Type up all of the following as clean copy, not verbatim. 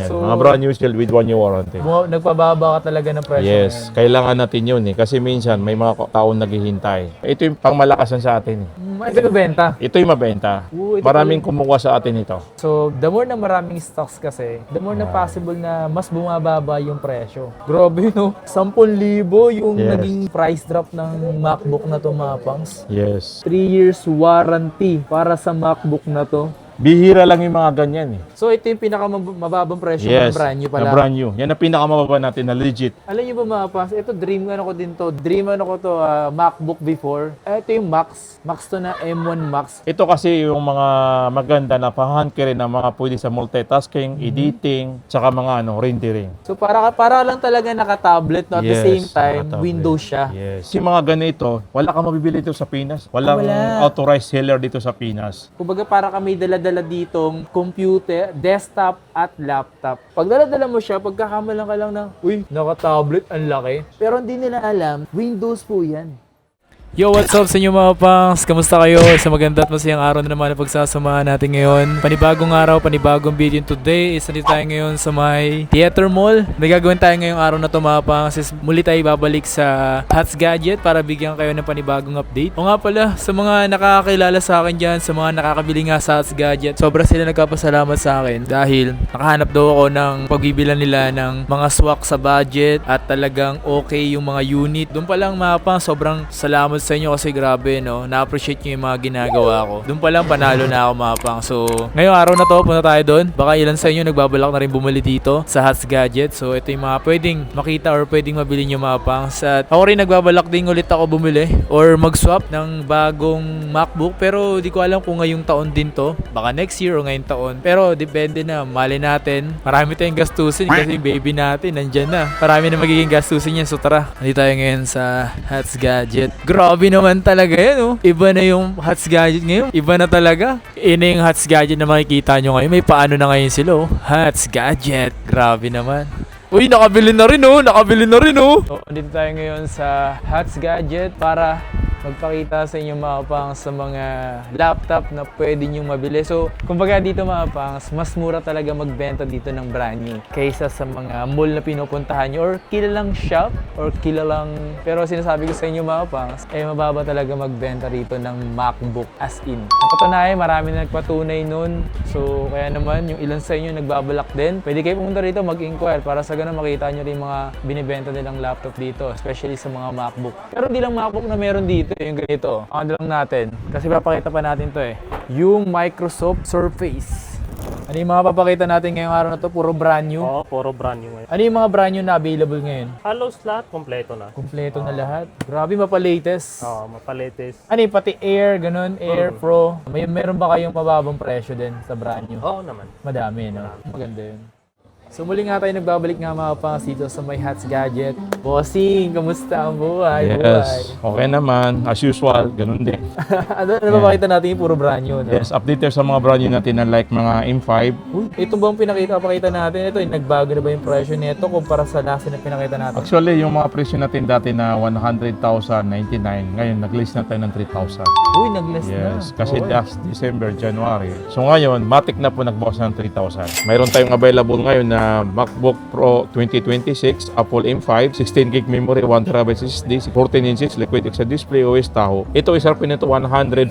Yan. So, Mga brand new shield with 1 year warranty. Nagpababa ka talaga ng presyo. Yes, kailangan natin yun eh. Kasi minsan may mga taong naghihintay. Ito yung pangmalakasan sa atin eh. Ito yung benta. Ito yung mabenta. Ito Maraming kumukuha sa atin ito. So, the more na maraming stocks kasi, the more na possible na mas bumababa yung presyo. Grabe, no? 10,000 yung Yes. naging price drop ng MacBook na to, mga pangs. Yes. 3 years warranty para sa MacBook na to. Bihira lang yung mga ganyan eh. So, ito yung pinakamababang presyo ng Yes, brand new pala. na brand new. Yan ang pinakamababa natin na legit. Alam niyo ba mga pas, ito dream ano ko din to. Dream ano ko to, MacBook before. Ito yung Max. Max to na M1 Max. Ito kasi yung mga maganda na pa-hand-carry na mga pwede sa multitasking, editing, tsaka mga rendering. So para lang talaga naka-tablet, no? At the Yes, same time, naka-tablet. Windows siya. Yes. Yung mga ganito, wala kang mabibili dito sa Pinas. Walang Wala. authorized seller dito sa Pinas. Kumbaga para kami dala-dala ditong computer, desktop at laptop. Pag dala-dala mo siya, pagkakamalan ka lang ng, uy, naka-tablet, ang laki. Pero hindi nila alam, Windows po yan. Yo, what's up sa inyo mga pangs? Kamusta kayo? Sa maganda at masayang araw na naman na pagsasamahan natin ngayon. Panibagong araw, panibagong video. Today is nandito tayo ngayon sa may Theater Mall. May gagawin tayo ngayong araw na to mga pangs. Is muli tayo babalik sa Hats Gadget para bigyan kayo ng panibagong update. O nga pala, sa mga nakakakilala sa akin dyan, sa mga nakakabili nga sa Hats Gadget, sobra sila nagpapasalamat sa akin dahil nakahanap daw ako ng pagbibilan nila ng mga swak sa budget at talagang okay yung mga unit. Doon pa lang mga pangs, sobrang salamat sa inyo kasi grabe, no? Na-appreciate nyo yung mga ginagawa ko. Doon pa lang panalo na ako mga pang. So, ngayong araw na to, punta tayo doon. Baka ilan sa inyo nagbabalak na rin bumili dito sa Hats Gadget. So, ito yung mga pwedeng makita or pwedeng mabili nyo mga pang. At ako rin nagbabalak din ulit ako bumili or mag-swap ng bagong MacBook. Pero di ko alam kung ngayong taon din to. Baka next year o ngayong taon. Pero depende na. Mali natin. Marami tayong gastusin kasi yung baby natin nandyan na. Marami na magiging gastusin yan. So, tara. Nandito tayo ngayon sa Hats Gadget. Grabe naman talaga yan, oh. Iba na yung Hats Gadget ngayon. Iba na talaga. Ina yung Hats Gadget na makikita nyo ngayon. May paano na ngayon sila, oh. Hats Gadget. Grabe naman. Uy, nakabili na rin, oh. Nakabili na rin, oh. So, dito tayo ngayon sa Hats Gadget para magpakita sa inyo mga pangs sa mga laptop na pwede nyo mabili. So, kumbaga dito mga pangs, mas mura talaga magbenta dito ng brand new kaysa sa mga mall na pinupuntahan nyo or kilalang shop or kilalang... Pero sinasabi ko sa inyo mga pangs, mababa talaga magbenta rito ng MacBook as in. Napatunayan, marami na nagpatunay nun. So, kaya naman, yung ilan sa inyo nagbabalak din, pwede kayo pumunta rito mag-inquire para sa ganun makita nyo rin mga binibenta nilang laptop dito, especially sa mga MacBook. Pero hindi lang MacBook na meron dito. Yung ganito, ano lang natin kasi papakita pa natin to yung Microsoft Surface. Ano yung mga papakita natin ngayong araw na to? Puro brand new? Oo, puro brand new ngayon. Ano yung mga brand new na available ngayon? Halos lahat, kompleto na. Kompleto na lahat. Grabe, mapa-latest. Oo, mapalitis. Ano yung pati Air, ganun, Air Pro. Meron ba kayong mababang presyo din sa brand new? Oo naman. Madami, no? Maganda yun. So muli nga tayo nagbabalik nga mga pangas dito sa may Hats Gadget. Bossing, kamusta ang buhay? Yes. Okay naman. As usual, ganun din. Ano mapakita natin yung puro brand new, no? Yes, update tayo sa mga brand new natin na like mga M5. Uy, ito bang pakita natin? Ito, nagbago na ba yung presyo nito kumpara sa last na pinakita natin? Actually, yung mga presyo natin dati na 100,099, ngayon nag-list na tayo ng 3,000. Uy, nag-less na. Yes, kasi Oo. last December, January. So ngayon, matik na po nagbawas ng 3,000. Mayroon tayong available ngayon na MacBook Pro 2026, Apple M5, 16 gig memory, 1TB SSD, 14 inches liquid extra display, OS Tahoe. Ito isarpin nito 114.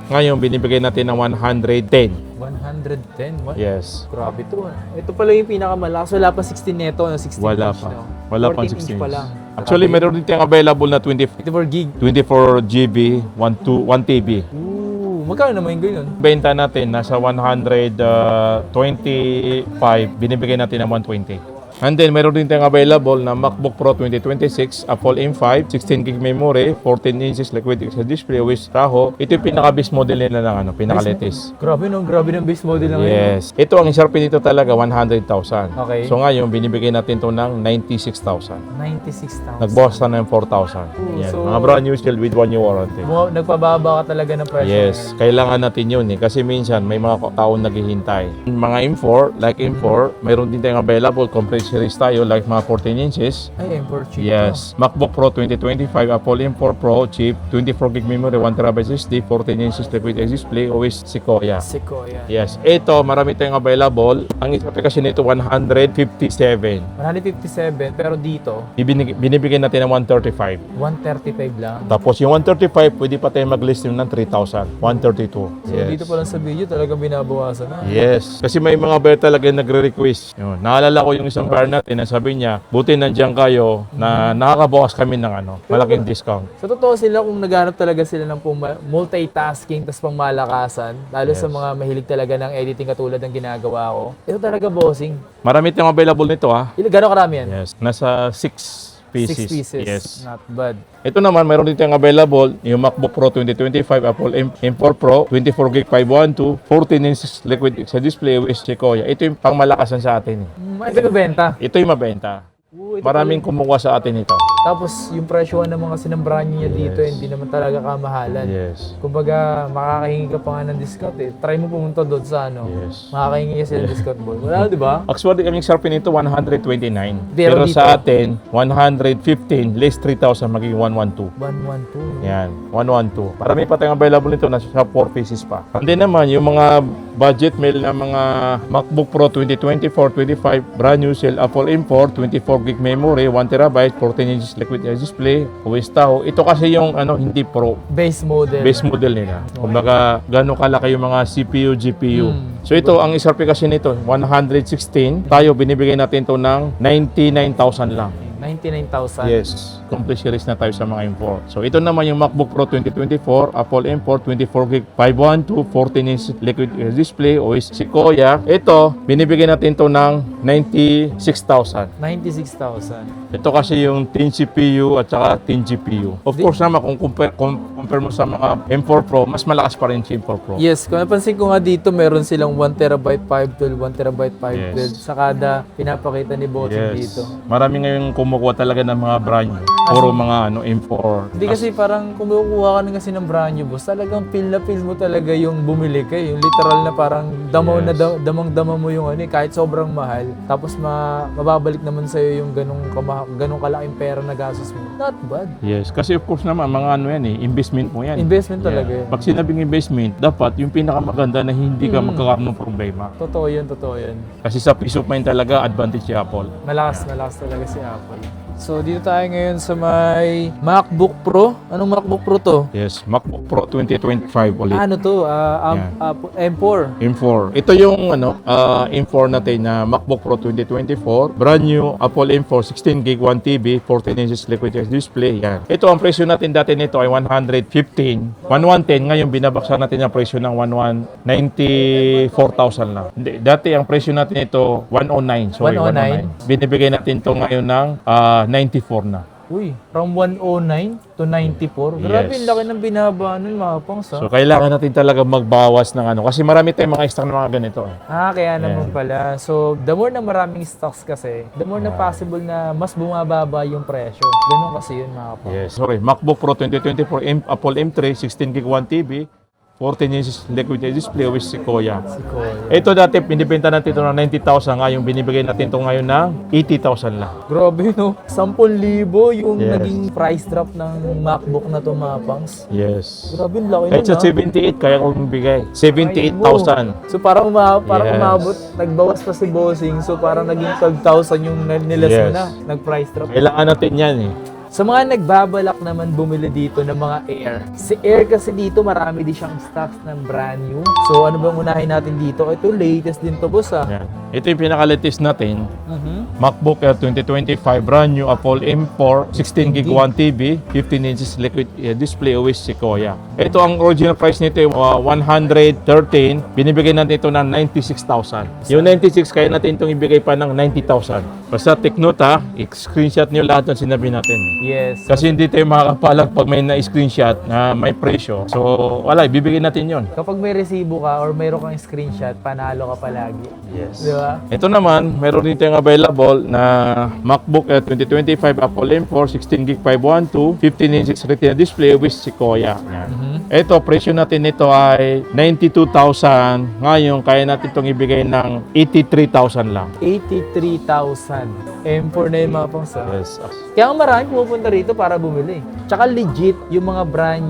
Ngayon, binibigay natin ng 110. 110? What? Yes. Grabe to. Ito pala yung pinakamalakas. Wala pa 16 neto, 16 Wala inch, pa. no? Wala pa 14 16 inch pa lang. Actually, Grabe. meron din tayong available na 24 gig. 24 GB, 1 TB. Magkano naman yung ganyan? Benta natin nasa 125, binibigay natin ng 120. And then, meron din tayong available na MacBook Pro 2026, Apple M5, 16 gig memory, 14 inches liquid extra display, OS Tahoe. Ito yung pinaka-base model nila ng pinaka-latest. Grabe no, grabe ng base model na ngayon. Yes. Ito, ang isarpin nito talaga 100,000. Okay. So ngayon, binibigay natin to ng 96,000. 96,000. Nagbawas na ng 4,000. Yan. so- Mga brand new still with 1 year warranty. Nagpababa ka talaga ng presyo. Yes, kailangan natin yun eh. Kasi minsan may mga taong naghihintay. Mga M4, like M4, mayroon din tayong available compressed series tayo like mga 14 inches. Ay, import chip. Yes. MacBook Pro 2025, Apple M4 Pro chip, 24 gig memory, 1TB SSD, 14 inches liquid display, OS Sequoia. Sequoia. Yes. Ito, marami tayong available. Ang application nito, 157. 157, pero dito, Binibigyan natin ng 135. 135 lang. Tapos yung 135, pwede pa tayong mag-list ng 3,000. 132. So, dito pa lang sa video, talagang binabawasan na. Yes. Kasi may mga buyer talaga nagre-request. Yun. Naalala ko yung isang buyer natin na sabi niya, buti nandiyan kayo na nakakabawas kami ng malaking discount. Sa totoo sila, kung naghanap talaga sila ng multitasking tas pang malakasan, lalo sa mga mahilig talaga ng editing katulad ng ginagawa ko, ito talaga bossing. Marami tayong available nito ha. Gano'ng karami yan? Yes. Nasa 6 pieces. 6 pieces. Yes. Not bad. Ito naman, mayroon din tayong available, yung MacBook Pro 2025, Apple M4 Pro, 24 gig 512, 14 inches liquid sa display with Sequoia. Ito yung pangmalakasan sa atin. Ito yung benta. Ito yung mabenta. Ito Maraming kumuha sa atin ito. Tapos yung presyo ng mga sinambraan niya dito, hindi naman talaga kamahalan. Yes. Kumbaga, makakahingi ka pa nga ng discount eh. Try mo pumunta doon sa Yes. makakahingi ka sila ng discount board. Wala, di ba? Actually, kaming Sharpie nito 129. Pero Pero dito- sa atin, 115 less 3,000 magiging 112. 112. Yan, 112. Marami pa tayong available nito na sa 4 pieces pa. Hindi naman, yung mga budget mail na mga MacBook Pro 2024, 25, brand new cell, Apple M4, 24 gig memory, 1TB, 14 inches liquid display, OS Tahoe. Ito kasi yung hindi Pro. Base model. Base model nila. Kumbaga, gano'ng kalaki yung mga CPU, GPU. So ito, ang SRP kasi nito, 116. Tayo, binibigay natin to ng 99,000 lang. 99,000. Yes, complete series na tayo sa mga M4. So ito naman yung MacBook Pro 2024, Apple M4, 24 gig 512, 14 inch liquid display, OS Sequoia. Ito, binibigay natin to ng 96,000. 96,000. Ito kasi yung 10 CPU at saka 10 GPU. Of course naman, kung compare mo sa mga M4 Pro, mas malakas pa rin yung M4 Pro. Yes, kung napansin ko nga dito, meron silang 1TB 512, 1TB 512 Yes. sa kada pinapakita ni Bossing dito. Marami ngayong kumukuha talaga ng mga brand new. Puro mga M4. Hindi kasi parang kung kukuha ka na kasi ng brand new, boss, talagang feel na feel mo talaga yung bumili ka. Yung literal na parang damaw na damang-dama mo yung kahit sobrang mahal. Tapos mababalik naman sa'yo yung ganong kalaking pera na gastos mo. Not bad. Yes, kasi of course naman, mga investment mo yan. Investment talaga yan. Pag sinabing investment, dapat yung pinakamaganda na hindi ka magkakaroon ng problema. Totoo yun, totoo yun. Kasi sa peace of mind talaga, advantage si Apple. Malakas talaga si Apple. So, dito tayo ngayon sa may MacBook Pro. Anong MacBook Pro to? Yes, MacBook Pro 2025 ulit. Ano to? M4. M4. Ito yung M4 natin na MacBook Pro 2024. Brand new Apple M4, 16 gig 1TB, 14 inches liquid display. Yan. Ito ang presyo natin dati nito ay 110. Ngayon binabaksan natin ang presyo ng 94,000 lang. Hindi, dati ang presyo natin ito 109. Sorry, 109. Binibigay natin ito ngayon ng 94 na. Uy, from 109 to 94. Grabe, Yes. yung laki ng binaba nun, mga pangs, So kailangan natin talaga magbawas ng kasi marami tayong mga extra na mga ganito. kaya naman pala. So, the more na maraming stocks kasi, the more na possible na mas bumababa yung presyo. Ganun kasi yun, mga pangs. Yes. Sorry, MacBook Pro 2024, Apple M3, 16 gig 1TB, 14 inches liquid display with Sequoia. Ito dati, binibenta natin ito ng 90,000. Ngayon, binibigay natin ito ngayon ng 80,000 lang. Grabe, no? 10,000 yung Yes. naging price drop ng MacBook na to, mga pangs. Yes. Grabe, ang laki Kahit nun, sa 78, kaya ko bibigay. 78,000. So parang Yes. umabot, nagbawas pa si Bossing. So parang naging 12,000 yung nilas mo Yes. na, nag-price drop. Kailangan natin yan eh. Sa mga nagbabalak naman bumili dito ng mga Air, si Air kasi dito marami din siyang stocks ng brand new. So ano bang unahin natin dito? Ito latest din to, boss, Yan. Ito yung pinaka-latest natin. Mhm. MacBook Air 2025, brand new Apple M4, 16 gig 1TB, 15 inches liquid display with Sequoia. Ito ang original price nito, 113. Binibigay natin ito ng 96,000. Yung 96, kaya natin itong ibigay pa ng 90,000. Basta take note screenshot nyo lahat ng sinabi natin. Yes. Kasi hindi tayo makakapalag pag may na-screenshot na may presyo. So, wala, ibibigay natin yon. Kapag may resibo ka or mayroon kang screenshot, panalo ka palagi. Yes. Di ba? Ito naman, meron din tayong available na MacBook Air 2025 Apple M4, 16 gig 512, 15 inches Retina display with Sequoia. Yan. Ito, presyo natin nito ay 92,000. Ngayon, kaya natin itong ibigay ng 83,000 lang. 83,000. M4 na yung mga pangs. Yes. Kaya ang marami pupunta rito para bumili. Tsaka legit yung mga brand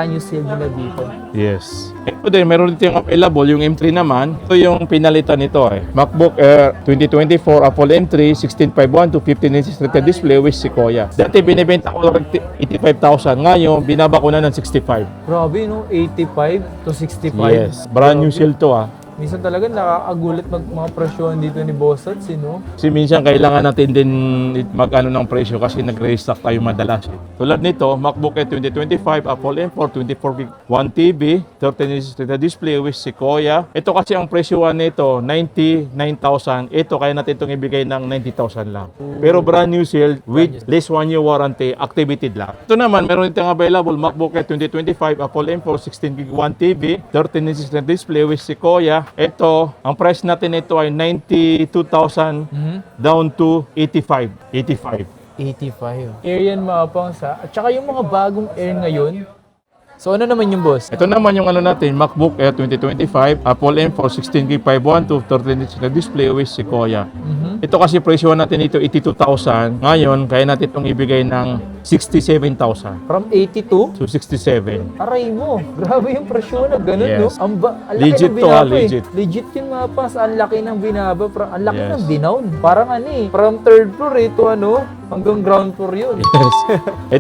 new sale nila dito. Yes. Ito din, meron dito yung available, yung M3 naman. Ito yung pinalitan nito MacBook Air 2024 Apple M3 16512 to 15 inches retina display with Sequoia. Dati binibenta ko lang 85,000. Ngayon, binaba ko na ng 65. Grabe, no? 85 to 65. Yes. Brand new sale to Minsan talaga nakakagulat mga presyohan dito ni Bossat, no? Kasi minsan kailangan natin din mag-ano ng presyo kasi nagre-restock tayo madalas. Tulad nito, MacBook Air 2025, Apple M4, 24 gig, 1 TB, 13 inches retina display with Sequoia. Ito kasi ang presyohan nito, 99,000. Ito kaya natin itong ibigay ng 90,000 lang. Pero brand new sale with least 1 year warranty, activated lang. Ito naman, meron itong available, MacBook Air 2025, Apple M4, 16 gig, 1 TB, 13 inches retina display with Sequoia. Ito, ang price natin ito ay 92,000 down to 85. 85. Air yan mga pangs, ha? At saka yung mga bagong Air ngayon. So ano naman yung boss? Ito naman yung ano natin, MacBook Air 2025, Apple M4 16GB 512, 13 inch na display with Sequoia. Ito kasi presyo natin ito 82,000. Ngayon, kaya natin itong ibigay ng 67,000 From 82? to 67. Aray mo, grabe yung presyo na ganun, Yes. no? Ang laki Legit ng to, binaba, legit. Legit yun mga pas, ang laki ng binaba, ang laki Yes. ng dinown. Parang from third floor ito hanggang ground floor yun. Yes.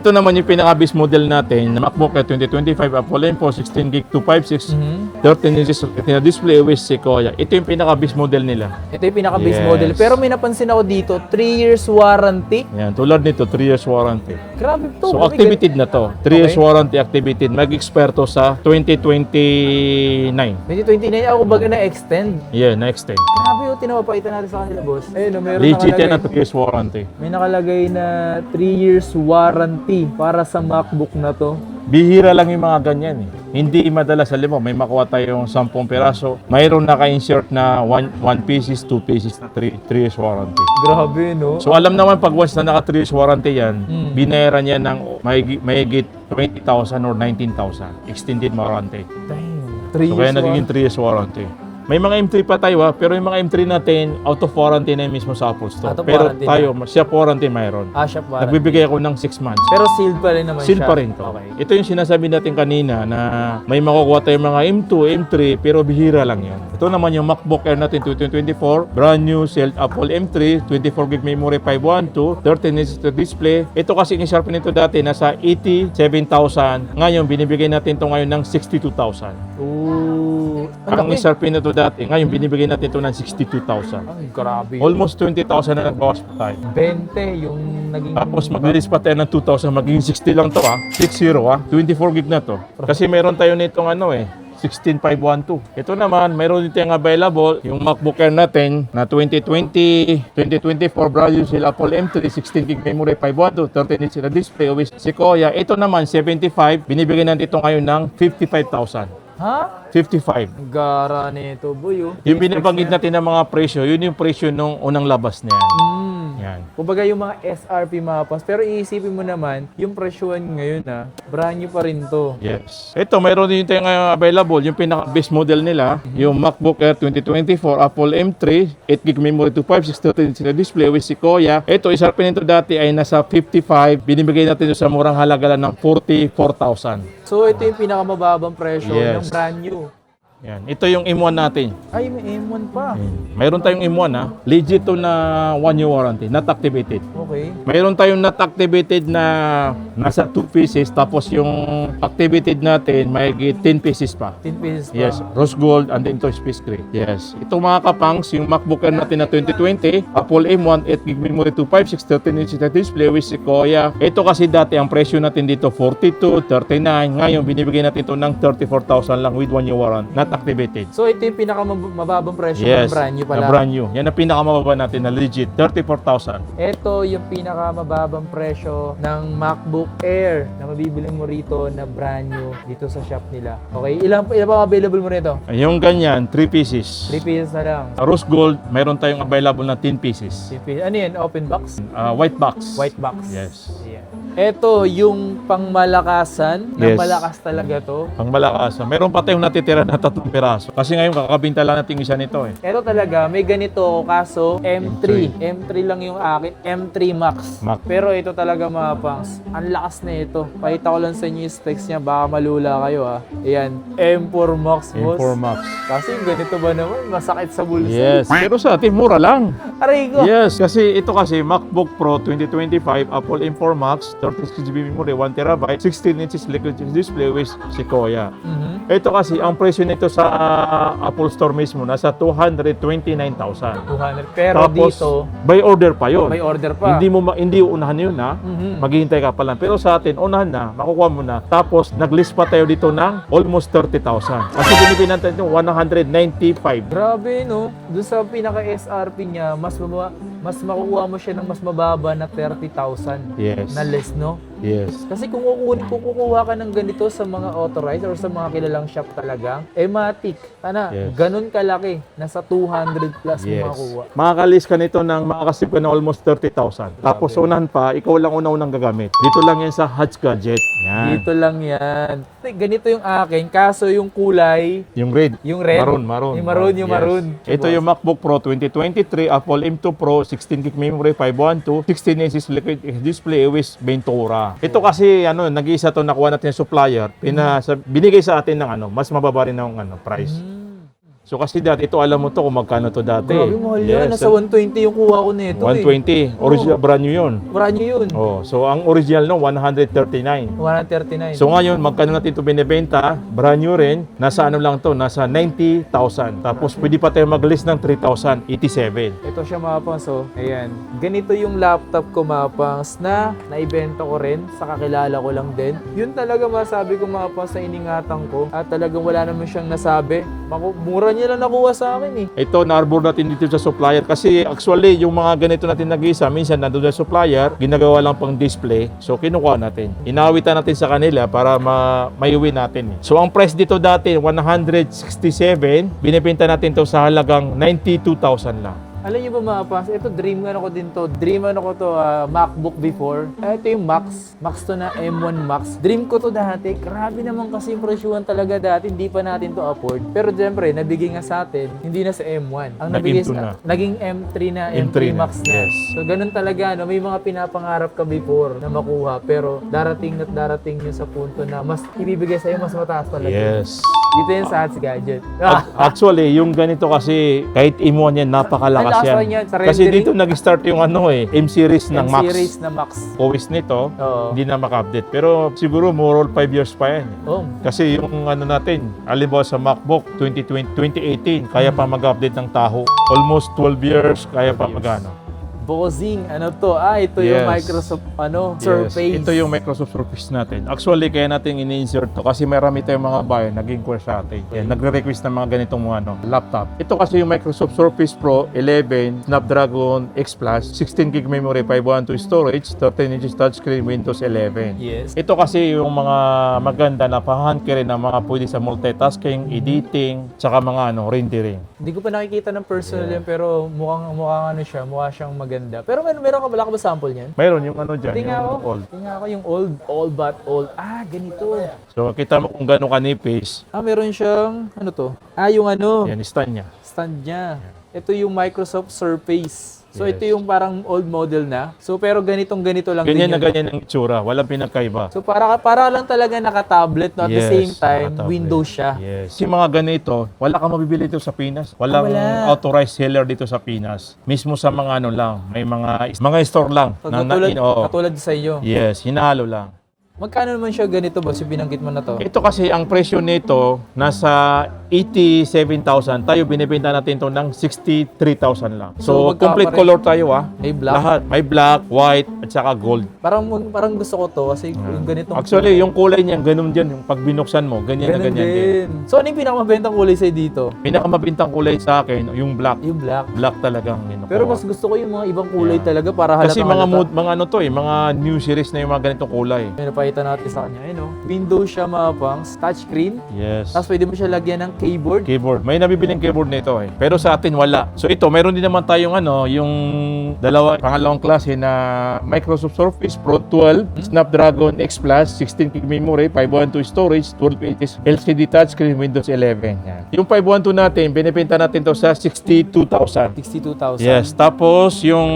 Ito naman yung pinaka-base model natin, na MacBook Air 2025, Apple M4 16GB 256, 13 inches na display with Sequoia. Ito yung pinaka-base model nila. Ito yung pinaka-base Yes. model. Pero may napansin ako dito, 3 years warranty. Yan, tulad nito, 3 years warranty. Grabe to. So activated na to. 3 years Okay. warranty activated. Mag-expire to sa 2029. 2029 ako baga na-extend. Yeah, na-extend. Grabe yung tinapapaitan natin sa kanila, boss. Ayun, meron Legit nakalagay. yan na 3 years warranty. May nakalagay na 3 years warranty para sa MacBook na to. Bihira lang yung mga ganyan Hindi madalas, alam mo, may makuha tayong 10 peraso. Mayroon naka-insert na 1 pieces, 2 pieces na 3 years warranty. Grabe, no? So alam naman pag once na naka 3 years warranty yan, binayaran yan ng mahigit 20,000 or 19,000. Extended warranty. Damn. 3 So kaya years nagiging 3 years warranty. May mga M3 pa tayo pero yung mga M3 natin, out of warranty na yun mismo sa Apple Store. Out of Pero warranty tayo, siya warranty mayroon. shop warranty. Nagbibigay ako ng 6 months. Pero sealed pa rin naman Seal siya. pa rin to. Okay. Ito yung sinasabi natin kanina na may makukuha tayong mga M2, M3, pero bihira lang yan. Ito naman yung MacBook Air natin 2024, brand new sealed Apple M3, 24 gig memory 512, 13 inch display. Ito kasi in-sharpen nito dati nasa 87,000. Ngayon, binibigay natin ito ngayon ng 62,000. Ooh. Ang in-sharpen nito dati, ngayon binibigay natin ito ng 62,000. Ay, grabe. Almost 20,000 na nagbawas pa tayo. 20 yung naging... Tapos mag-release pa tayo ng 2,000, magiging 60 lang to 60 24 gig na to. Kasi meron tayo nitong 16512. Ito naman, meron din tayong available, yung MacBook Air natin na 2024 brand new sale Apple M3, 16 gig memory 512, 13 inch na display with Sequoia. Ito naman, 75, binibigyan natin ito ngayon ng 55,000. Ha? 55. Gara nito, boy. Yung binabanggit natin ng mga presyo, yun yung presyo nung unang labas na yan. Yan. Kumbaga yung mga SRP mapas. Pero iisipin mo naman, yung presyohan ngayon brand new pa rin to. Yes. Ito, mayroon din tayong available. Yung pinaka-base model nila, yung MacBook Air 2024 Apple M3, 8GB memory 256, 13 inch na display with Sequoia. Ito, isarpin nito dati ay nasa 55. Binibigay natin ito sa murang halaga lang ng 44,000. So ito yung pinakamababang presyo Yes. ng brand new. Yan. Ito yung M1 natin. Ay, may M1 pa. Mayroon tayong M1 Legit to na 1 year warranty, not activated. Okay. Mayroon tayong not activated na nasa 2 pieces, tapos yung activated natin may 10 pieces pa. 10 pieces pa. Yes, rose gold and then to space gray. Yes. Itong mga kapangs, yung MacBook Air natin na 2020, Apple M1, 8GB memory 256, 13 inch na display with Sequoia. Ito kasi dati ang presyo natin dito 42, 39. Ngayon binibigay natin ito ng 34,000 lang with 1 year warranty, not activated. So ito yung pinakamababang presyo Yes, ng brand new pala. na brand new. Yan ang pinakamababa natin na legit, 34,000. Ito yung pinakamababang presyo ng MacBook Air na mabibili mo rito na brand new dito sa shop nila. Okay, ilan pa available mo rito? Yung ganyan, 3 pieces. 3 pieces na lang. Rose gold, mayroon tayong available na 10 pieces. 10 pieces. Ano yan? Open box? White box. White box. Yes. Ayan. Ito yung pangmalakasan, na Yes. malakas talaga to. Ang malakas. Meron pa tayong natitira na 3 piraso. Kasi ngayon kakabinta lang natin isa nito eh. Ito talaga, may ganito ako kaso M3. M3 lang yung akin, M3 Max. Max. Pero ito talaga mga pangs, ang lakas na ito. Pakita ko lang sa inyo yung specs niya, baka malula kayo ha. Ayan, M4 Max boss. M4 Max. Kasi yung ganito ba naman, masakit sa bulsa. Yes. Pero sa atin, mura lang. Aray ko! Yes, kasi ito kasi MacBook Pro 2025, Apple M4 Max, 36GB memory, 1TB, 16 inches liquid display with Sequoia. Mhm. Ito kasi, ang presyo nito sa Apple Store mismo, nasa 229,000. 200. Pero Tapos, dito, by order pa yun. may order pa. Hindi unahan yun ha. Mhm. Maghihintay ka pa lang. Pero sa atin, unahan na, makukuha mo na. Tapos, nag-list pa tayo dito ng almost 30,000. Kasi binibigyan natin ito 195. Grabe no, doon sa pinaka-SRP niya, mas makukuha mo siya ng mas mababa na 30,000 Yes. na less, no? Yes. Kasi kung kukuha ka ng ganito sa mga authorized or sa mga kilalang shop talaga, matic, Yes. ganun kalaki, nasa 200 plus mo Yes. makukuha. Makakalis ka nito ng makakasip ka na almost 30,000. Tapos unahan pa, ikaw lang una-unang gagamit. Dito lang yan sa Hutch Gadget. Yan. Dito lang yan. Ganito yung akin, kaso yung kulay, Yung red. yung red. Maroon. Yung maroon, yung Yes. maroon. Ito yung MacBook Pro 2023, Apple M2 Pro, 16GB memory, 512, 16 inches liquid display with Ventura. Ito kasi nag-iisa to nakuha natin yung supplier, binigay sa atin ng mas mababa rin ng price. So kasi dati ito alam mo to kung magkano to dati. Grabe, mahal yan. Nasa 120 yung kuha ko nito 120. Original brand new yun. Brand new yun. Oh, so ang original no 139. 139. So ngayon, magkano natin ito binibenta? Brand new rin. Nasa lang to? Nasa 90,000. Tapos pwede pa tayo mag-list ng 3,087. Ito siya mga pangs, oh. Ayan. Ganito yung laptop ko mga pangs na naibenta ko rin sa kakilala ko lang din. Yun talaga masabi ko mga pangs na iningatan ko at talagang wala naman siyang nasabi. Mura niya lang nakuha sa akin eh. Ito, na-arbor natin dito sa supplier kasi actually, yung mga ganito natin nag-isa, minsan nandun sa supplier, ginagawa lang pang display. So, kinukuha natin. Inawitan natin sa kanila para maiuwi natin. So, ang price dito dati, 167, binibenta natin to sa halagang 92,000 lang. Alam niyo ba mga pangs, ito dream ko din to. MacBook before. Ito yung Max. Max to na M1 Max. Dream ko to dati. Grabe naman kasi yung presyuhan talaga dati. Hindi pa natin to afford. Pero siyempre, nabigay nga sa atin, hindi na sa M1. Ang nabigay Nag-M2 na. naging M3 na, M3 M3 na. Max na. Yes. So ganun talaga, no? May mga pinapangarap ka before na makuha. Pero darating at darating yun sa punto na mas ibibigay sa'yo, mas mataas talaga. Yes. Dito yun sa Hutch Gadget. Actually, yung ganito kasi, kahit imuan yan, napakalakas Ang lakas yan. niya sa Kasi rendering. dito nag-start yung M-series ng Max. M-series na Max. OS nito, Oo. hindi na maka-update. Pero siguro more or 5 years pa yan. Oh. Kasi yung natin, halimbawa sa MacBook 2018, kaya pa mag-update ng taho. Almost 12 years, kaya pa magano. Bossing, ano to? Ito yung Yes. Microsoft, Surface. Ito yung Microsoft Surface natin. Actually, kaya natin ini-insert to kasi marami tayong mga buyer nag-inquire sa atin. Yan, nagre-request ng mga ganitong laptop. Ito kasi yung Microsoft Surface Pro 11 Snapdragon X Plus, 16GB memory, 512 storage, 13 inches touchscreen, Windows 11. Yes. Ito kasi yung mga maganda na pa-hand-carry na mga pwede sa multitasking, editing, tsaka mga rendering. Hindi ko pa nakikita ng personal yan, pero mukhang mukha siyang maganda. Pero meron ka ba sample niyan? Mayroon yung dyan, Tingnan yung ko. old. Tingnan ko yung old but old. Ganito. So, kita mo kung gano'ng kanipis. Meron siyang, yung Yan, stand niya. stand niya. Ito yung Microsoft Surface. So Yes. ito yung parang old model na. So pero ganito lang Ganyan din na yun. ganyan ang itsura. Walang pinagkaiba. So para lang talaga naka-tablet, no? At the Yes, same time, naka-tablet. Windows siya. Yes. Yung mga ganito, wala kang mabibili dito sa Pinas. Walang wala. authorized seller dito sa Pinas. Mismo sa mga lang, may mga store lang. Katulad sa iyo. Yes, hinahalo lang. Magkano naman siya ganito boss, yung binanggit mo na to? Ito kasi, ang presyo nito, nasa 87,000. Tayo, binibenta natin ito ng 63,000 lang. So, So, complete color tayo May black? Lahat. May black, white, at saka gold. Parang gusto ko to kasi yung ganitong Actually, yung kulay niya, ganun din. Yung pag binuksan mo, ganyan na ganun ganyan din. din. So ano yung pinakamabentang kulay sa'yo dito? Pinakamabintang kulay sa akin, yung black. Yung black. Black talagang kinukuha. Pero mas gusto ko yung mga ibang kulay Yeah. talaga para halatang Kasi mga halata. mga new series na yung mga ganitong kulay. May napakita natin sa kanya, Windows siya mga pangs, touchscreen. Yes. Tapos pwede mo siya lagyan ng keyboard. Keyboard. May nabibiling keyboard nito eh. Pero sa atin wala. So ito, meron din naman tayong yung pangalawang klase na Microsoft Surface Pro 12, Snapdragon X Plus, 16 GB memory, 512 storage, 12 inches LCD touchscreen, Windows 11. Yan. Yung 512 natin, binibenta natin to sa 62,000. 62,000. Yes, tapos yung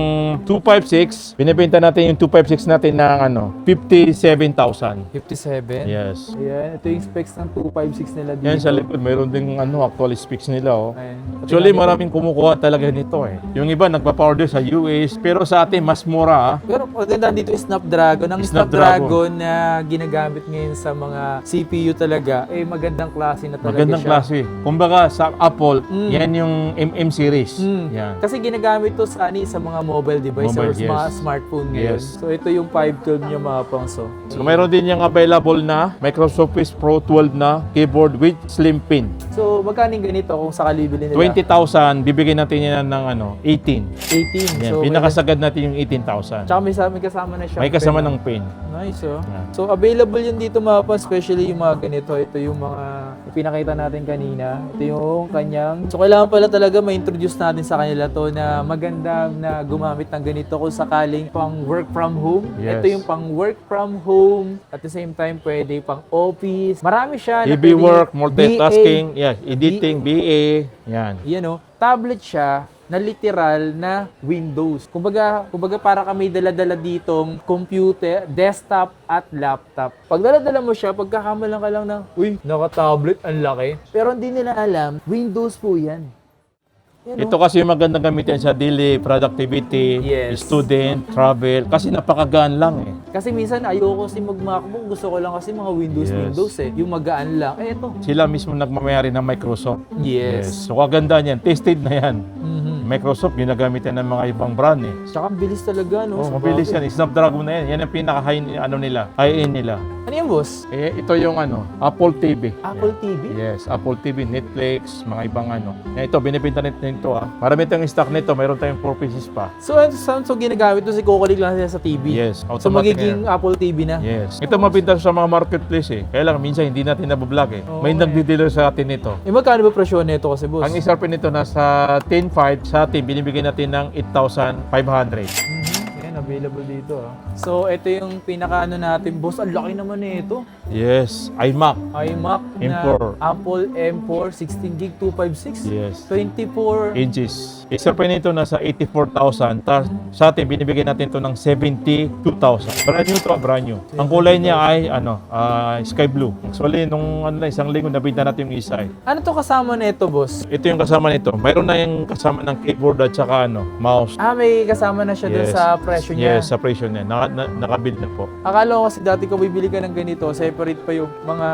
256, binibenta natin yung 256 natin ng 57,000. 57. Yes. Ayan, ito yung specs ng 256 nila dito. Yan sa likod, mayroon ding actual specs nila oh. Ayan. Actually, maraming kumukuha talaga nito eh. Yung iba nagpa-order sa US, pero sa atin mas mura ah. Pero maganda dito yung Snapdragon. Ang Snapdragon na ginagamit ngayon sa mga CPU talaga, magandang klase na talaga Magandang siya. klase. Kumbaga sa Apple, yan yung MM series. Yan. Kasi ginagamit to sa mga mobile device Mobile, or sa mga yes. smartphone ngayon. Yes. So ito yung 512 niya mga pangso. So mayroon din yung available na Microsoft Surface Pro 12 na keyboard with slim pin. So magkano yung ganito kung sakali bili nila? 20,000, bibigyan natin yan ng 18. 18. Yan. So Pinakasagad natin yung 18,000. tsaka may kasama na siya. May kasama ng pin. Nice oh. Yan. So available yun dito mga pa, especially yung mga ganito. Ito yung mga pinakita natin kanina. Ito yung kanyang. So kailangan pala talaga ma-introduce natin sa kanila to na maganda na gumamit ng ganito kung sakaling pang work from home. Yes. Ito yung pang work from home. At the same time pwede pang office. Marami siya. na EB pwede- work, multitasking, BA. editing, BA. Yan. Yan o. Tablet siya na literal na Windows. Kumbaga para ka may dala-dala ditong computer, desktop at laptop. Pag dala-dala mo siya, pagkakamalan ka lang ng, uy, naka-tablet, ang laki. Pero hindi nila alam, Windows po yan. Yan o. Ito kasi yung magandang gamitin sa daily productivity, Yes. student, travel, kasi napakagaan lang eh. Kasi minsan ayoko kasi mag-MacBook, gusto ko lang kasi mga Windows eh. Yung magaan lang. Ito. Sila mismo nagmamayari ng Microsoft. Yes. So kaganda niyan, tested na yan. Mhm. Microsoft, ginagamit yan ng mga ibang brand eh. Tsaka ang bilis talaga, no? Oh, Sa mabilis bagay. yan. Snapdragon na yan. Yan ang pinaka-high nila, high-end nila. Ano yan, boss? Ito yung Apple TV. Apple TV? Yes, Apple TV, Netflix, mga ibang Ito, binibenta nito ah. Marami tayong stock nito, mayroon tayong 4 pieces pa. So ginagamit to si Kukulik lang siya sa TV? Yes, So automatic magiging Apple TV na? Yes. Ito mabinta sa mga marketplace eh. Kaya lang, minsan hindi natin nabablog eh. Oo, May nagdi-dealer sa atin nito. Magkano ba presyo nito kasi, boss? Ang SRP nito nasa 10.5, sa atin binibigyan natin ng 8,500. Yan, available dito ah. So, ito yung pinaka natin, boss. Ang laki naman nito. Yes, iMac. iMac na M4. Apple M4, 16 gig 256. Yes. 24. Inches. SRP nito nasa 84,000. Sa atin binibigyan natin to ng 72,000. Brand new to, brand new. Ang kulay niya ay sky blue. Actually nung isang linggo nabenta natin yung isa eh. Ano to kasama nito, boss? Ito yung kasama nito. Mayroon na yung kasama ng keyboard at saka mouse. May kasama na siya dun sa presyo niya. Yes, sa presyo niya. Nakabuild na po. Akala ko kasi dati ko bibili ka ng ganito, separate pa yung mga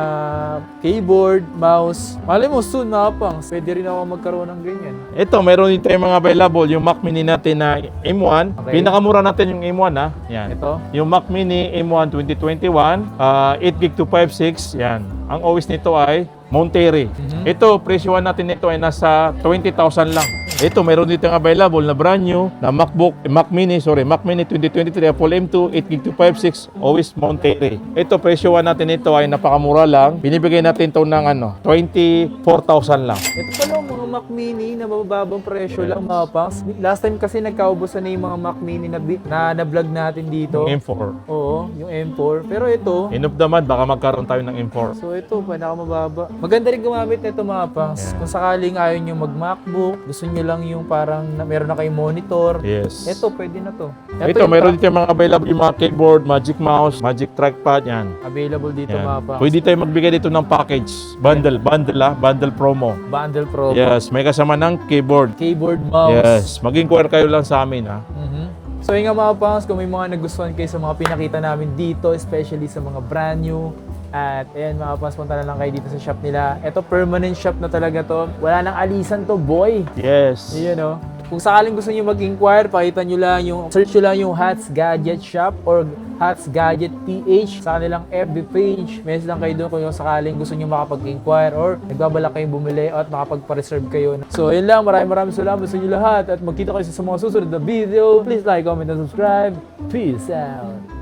keyboard, mouse. Malay mo, soon mga pangs, pwede rin ako magkaroon ng ganyan. Ito, mayroon din tayong mga available. Yung Mac Mini natin na M1. Okay. Pinakamura natin yung M1 ha. Yan. Ito. Yung Mac Mini M1 2021, 8GB 256, yan. Ang OS nito ay Monterey. Ito, presyohan natin nito ay nasa 20,000 lang. Ito, mayroon dito available na brand new na Mac Mini 2023 Apple M2, 8GB 256, OS Monterey. Ito, presyohan natin ito ay napakamura lang. Binibigay natin ito ng 24,000 lang. Ito pala mga Mac Mini na mababang presyo lang mga pangs. Last time kasi nagkaubusan na yung mga Mac Mini na vlog natin dito. Yung M4. Oo, yung M4. Pero ito, Enough naman, baka magkaroon tayo ng M4. so ito, pinakamababa. Maganda rin gumamit nito mga pangs. Kung sakaling ayaw nyo mag-MacBook, gusto nyo lang yung parang meron na kayong monitor. Yes. Ito, pwede na to. Ito, mayroon dito yung mga available yung mga keyboard, magic mouse, magic trackpad, yan. Available dito Yan. mga pangs. Pwede tayo magbigay dito ng package. Bundle promo. Bundle Pro. Yes, may kasama ng keyboard. Keyboard, mouse. Yes, mag-inquire kayo lang sa amin ha. Mhm. So yun nga mga pangs, kung may mga nagustuhan kayo sa mga pinakita namin dito, especially sa mga brand new, at ayan mga pangs, punta na lang kayo dito sa shop nila. Ito permanent shop na talaga to. Wala nang alisan to, boy. Yes. Yun o. Kung sakaling gusto niyo mag-inquire, pakita nyo lang yung, search nyo lang yung Hats Gadget Shop or Hats Gadget PH sa kanilang FB page. Message lang kayo doon kung yung sakaling gusto nyo makapag-inquire or nagbabalak kayong bumili at makapag-reserve kayo. So yun lang, maraming salamat sa inyo lahat at magkita kayo sa mga susunod na video. Please like, comment, and subscribe. Peace out!